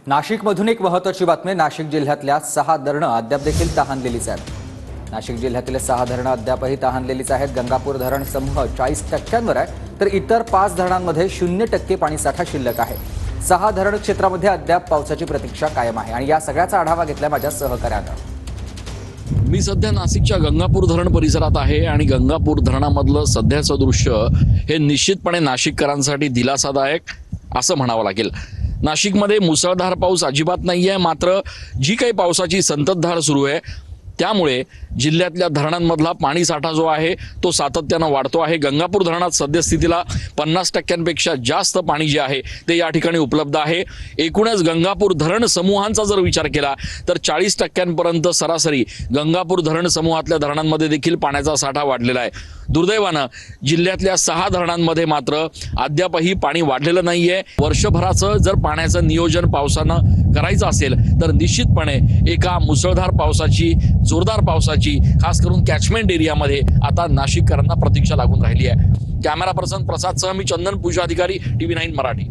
नाशिकमधून एक महत्त्वाची बातमी। नाशिक जिल्ह्यातल्या 6 धरणं अद्याप देखील तहानलेलीच आहेत। नाशिक जिल्ह्यातील 6 धरणं अद्यापही तहानलेलीच आहेत। गंगापूर धरण समूह 40% आहे, तर इतर 5 धरणांमध्ये 0% पाणीसाठा शिल्लक आहे। 6 धरण क्षेत्रामध्ये अद्याप पावसाची प्रतीक्षा कायम आहे आणि या सगळ्याचा आढावा घेतलाय माझ्या सहकार्यानं। मी सध्या नाशिकच्या गंगापूर धरण परिसरात आहे आणि गंगापूर धरणामधलं सध्याचं दृश्य हे निश्चितपणे नाशिककरांसाठी दिलासादायक असं म्हणावं लागेल। नाशिकमध्ये मुसळधार पाऊस अजिबात नाहीये, मात्र जी काही पावसाची संततधार सुरू आहे त्यामुळे जिल्ह्यातल्या धरणांमधला पाणीसाठा जो आहे तो सातत्यानं वाढतो आहे। गंगापूर धरणात सद्यस्थितीला 50%पेक्षा जास्त पाणी जे आहे ते या ठिकाणी उपलब्ध आहे। एकूणच गंगापूर धरण समूहांचा जर विचार केला तर 40%पर्यंत सरासरी गंगापूर धरण समूहातल्या धरणांमध्ये देखील पाण्याचा साठा वाढलेला आहे। दुर्दैवानं जिल्ह्यातल्या 6 धरणांमध्ये मात्र अद्यापही पाणी वाढलेलं नाहीये। वर्षभराचं जर पाण्याचं नियोजन पावसानं करायचं असेल तर निश्चितपणे एका मुसळधार पावसाची, जोरदार पावसाची, खास करून कॅचमेंट एरियामध्ये आता नाशिककरांना प्रतीक्षा लागून राहिली आहे। कॅमेरा पर्सन प्रसाद सह मी चंदन पूजा अधिकारी, TV9 मराठी।